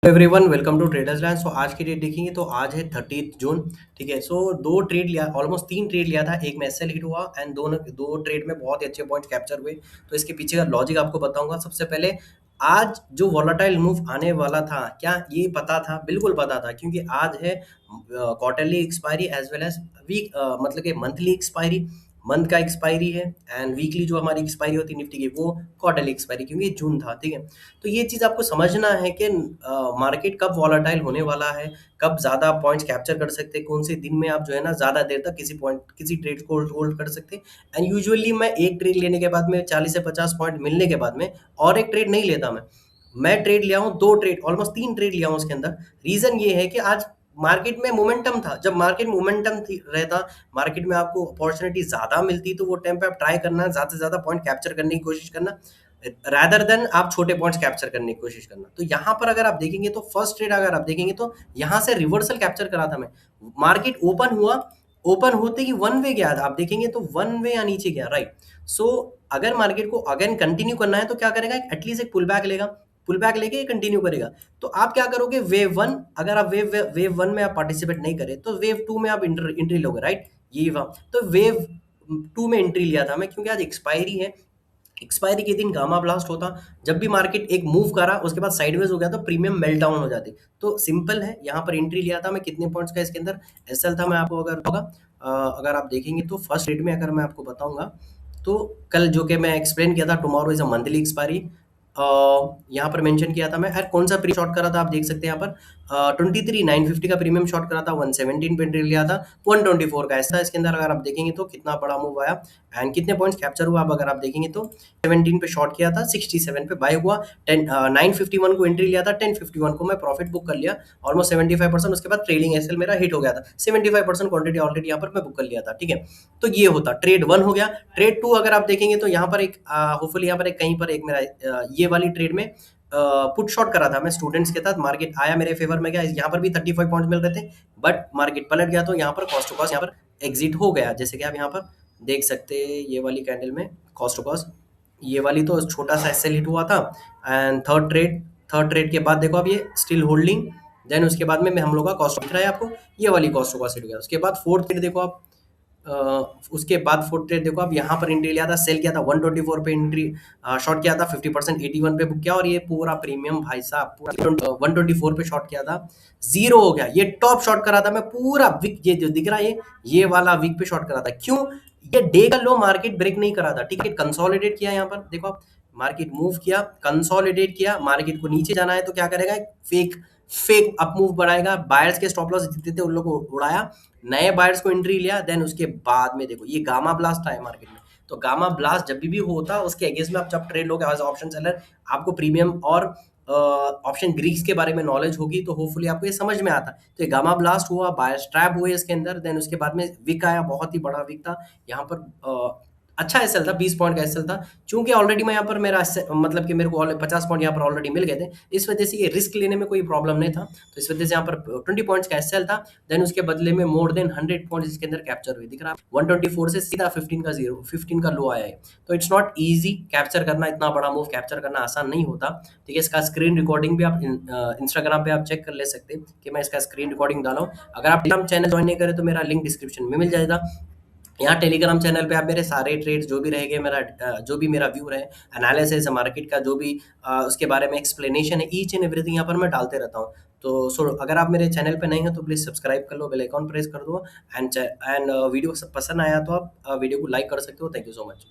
Everyone welcome to traders land. So आज की date देखेंगे तो आज है 30 जून। ठीक है। सो दो ट्रेड लिया, ऑलमोस्ट तीन ट्रेड लिया था। एक में एसएल हिट हुआ एंड दोनों दो ट्रेड में बहुत ही अच्छे पॉइंट्स कैप्चर हुए। तो इसके पीछे का लॉजिक आपको बताऊंगा। सबसे पहले आज जो वॉलेटाइल मूव आने वाला था, क्या ये पता था? बिल्कुल पता था, क्योंकि आज है quarterly expiry as well as week, मतलब कि मंथली एक्सपायरी। मंथ का एक्सपायरी है एंड वीकली जो हमारी एक्सपायरी होती है निफ्टी की, वो क्वार्टरली एक्सपायरी, क्योंकि जून था। ठीक है। तो ये चीज़ आपको समझना है कि मार्केट कब वॉलेटाइल होने वाला है, कब ज़्यादा पॉइंट्स कैप्चर कर सकते हैं, कौन से दिन में आप जो है ना ज़्यादा देर तक किसी ट्रेड को होल्ड कर सकते हैं। एंड यूजुअली मैं एक ट्रेड लेने के बाद में 40 से 50 पॉइंट मिलने के बाद में और एक ट्रेड नहीं लेता। मैं ट्रेड लिया हूँ, दो ट्रेड, ऑलमोस्ट तीन ट्रेड लिया हूँ उसके अंदर। रीज़न ये है कि आज मार्केट में मोमेंटम था। जब मार्केट मोमेंटम रहता, मार्केट में आपको अपॉर्चुनिटी ज़्यादा मिलती, तो वो टाइम पे आप ट्राई करना, ज़्यादा से ज़्यादा पॉइंट कैप्चर करने की कोशिश करना, रादर देन आप छोटे पॉइंट्स कैप्चर करने की कोशिश करना। तो यहाँ पर अगर आप देखेंगे तो फर्स्ट ट्रेड अगर आप देखेंगे तो यहाँ से रिवर्सल कैप्चर करा था मैं। मार्केट ओपन हुआ, ओपन होते ही वन वे गया था, आप देखेंगे तो वन वे या नीचे गया, राइट। सो अगर मार्केट को अगेन कंटिन्यू करना है तो क्या करेगा, एटलीस्ट एक पुल बैक लेगा, पुल बैक लेके कंटिन्यू करेगा। तो आप क्या करोगे, वेव वन, अगर आप वेव वन में आप पार्टिसिपेट नहीं करे तो वेव टू में आप एंट्री लोगे, राइट। ये वहाँ तो वेव टू में एंट्री लिया था मैं, क्योंकि आज एक्सपायरी है। एक्सपायरी के दिन गामा ब्लास्ट होता, जब भी मार्केट एक मूव करा उसके बाद साइडवेज हो गया तो प्रीमियम मेल्ट डाउन हो जाती। तो सिंपल है, यहाँ पर एंट्री लिया था मैं। कितने पॉइंट्स का इसके अंदर एसएल था, मैं आपको अगर होगा, अगर आप देखेंगे तो फर्स्ट रेट में अगर मैं आपको बताऊंगा तो कल जो कि मैं एक्सप्लेन किया था, tomorrow is a monthly expiry, यहाँ पर मेंशन किया था मैं। यार कौन सा प्री शॉट करा था, आप देख सकते हैं यहाँ पर 23,950 का प्रीमियम शॉट करा था, 117 पे एंट्री लिया था, 124 का ऐसा इसके अंदर अगर आप देखेंगे तो कितना बड़ा मूव आया एंड कितने पॉइंट्स कैप्चर हुआ। अब अगर आप देखेंगे तो 17 पे शॉर्ट किया था, 67 पे बाय हुआ, 951 को एंट्री लिया था, 1051 को मैं प्रॉफिट बुक कर लिया, ऑलमोस्ट 75%। उसके बाद ट्रेलिंग एसएल मेरा हिट हो गया था, 75% क्वांटिटी ऑलरेडी यहाँ पर मैं बुक कर लिया था। ठीक है। तो ये होता ट्रेड वन हो गया। ट्रेड टू अगर आप देखेंगे तो यहाँ पर एक होपफुली यहाँ पर एक कहीं पर एक मेरा ये वाली ट्रेड में पुट शॉट करा था मैं स्टूडेंट्स के साथ। मार्केट आया मेरे फेवर में, गया, यहाँ पर भी 35 पॉइंट मिल रहे थे, बट मार्केट पलट गया तो यहाँ पर कॉस्ट टू कॉस्ट यहाँ पर एग्जिट हो गया। जैसे कि आप यहाँ पर देख सकते हैं, ये वाली कैंडल में कॉस्ट टू कॉस्ट, ये वाली तो छोटा सा एसएल हिट हुआ था। एंड थर्ड ट्रेड के बाद देखो अब ये स्टिल होल्डिंग, देन उसके बाद में हम लोग का कॉस्ट दिख रहा है आपको, ये वाली कॉस्ट टू कॉस्ट हिट गया। उसके बाद फोर्थ ट्रेड देखो आप, उसके बाद फोर्थ ट्रेड देखो आप, यहाँ पर एंट्री लिया था, सेल किया था 124 पे एंट्री, शॉर्ट किया था 50%, 81 पे बुक किया, और ये पूरा प्रीमियम भाई साहब पूरा 124 पे शॉर्ट किया था, जीरो हो गया। ये टॉप शॉट करा था मैं पूरा विक, ये जो दिख रहा है ये वाला विक पे शॉट करा था। क्यों? ये डे का लो मार्केट ब्रेक नहीं करा था, ठीक है, कंसोलिडेट किया। यहाँ पर देखो आप, मार्केट मूव किया, कंसोलिडेट किया, मार्केट को नीचे जाना है तो क्या करेगा, फेक फेक अप मूव बढ़ाएगा, बायर्स के स्टॉप लॉस जितने थे उन लोगों को उड़ाया, नए बायर्स को एंट्री लिया, देन उसके बाद में देखो ये गामा ब्लास्ट आया मार्केट में। तो गामा ब्लास्ट जब भी होता है उसके अगेंस्ट में आप जब ट्रेड लोगे एज ऑप्शन सेलर, आपको प्रीमियम और ऑप्शन ग्रीक्स के बारे में नॉलेज होगी तो होपफुली आपको ये समझ में आता है। तो ये गामा ब्लास्ट हुआ, बायर्स ट्रैप हुए इसके अंदर, देन उसके बाद में विक आया, बहुत ही बड़ा विक था यहाँ पर। अच्छा एसएल था, 20 पॉइंट का एसएल था। चूंकि ऑलरेडी मैं यहाँ पर मेरा मतलब कि मेरे को 50 पॉइंट यहाँ पर ऑलरेडी मिल गए थे, इस वजह से ये रिस्क लेने में कोई प्रॉब्लम नहीं था। तो इस वजह से यहाँ पर 20 पॉइंट्स का एसएल था, देन उसके बदले में मोर देन 100 पॉइंट्स इसके अंदर कैप्चर हुए, दिख रहा है 124 से सीधा 15 का लो आया है। तो इट्स नॉट ईजी कैप्चर करना, इतना बड़ा मूव कैप्चर करना आसान नहीं होता। ठीक है। इसका स्क्रीन रिकॉर्डिंग भी आप इंस्टाग्राम पे आप चेक कर ले सकते हैं कि मैं इसका स्क्रीन रिकॉर्डिंग डाला हूँ। अगर आप टेलीग्राम चैनल ज्वाइन नहीं करें तो मेरा लिंक डिस्क्रिप्शन में मिल जाएगा। यहाँ टेलीग्राम चैनल पे आप मेरे सारे ट्रेड्स जो भी रहेंगे, मेरा जो भी मेरा व्यू रहे, एनालिसिस है मार्केट का, जो भी उसके बारे में एक्सप्लेनेशन है, ईच एंड एवरीथिंग यहाँ पर मैं डालते रहता हूँ। तो सो अगर आप मेरे चैनल पे नहीं हो तो प्लीज़ सब्सक्राइब कर लो, बेल आइकॉन प्रेस कर दो, एंड वीडियो पसंद आया तो आप वीडियो को लाइक कर सकते हो। Thank you so much.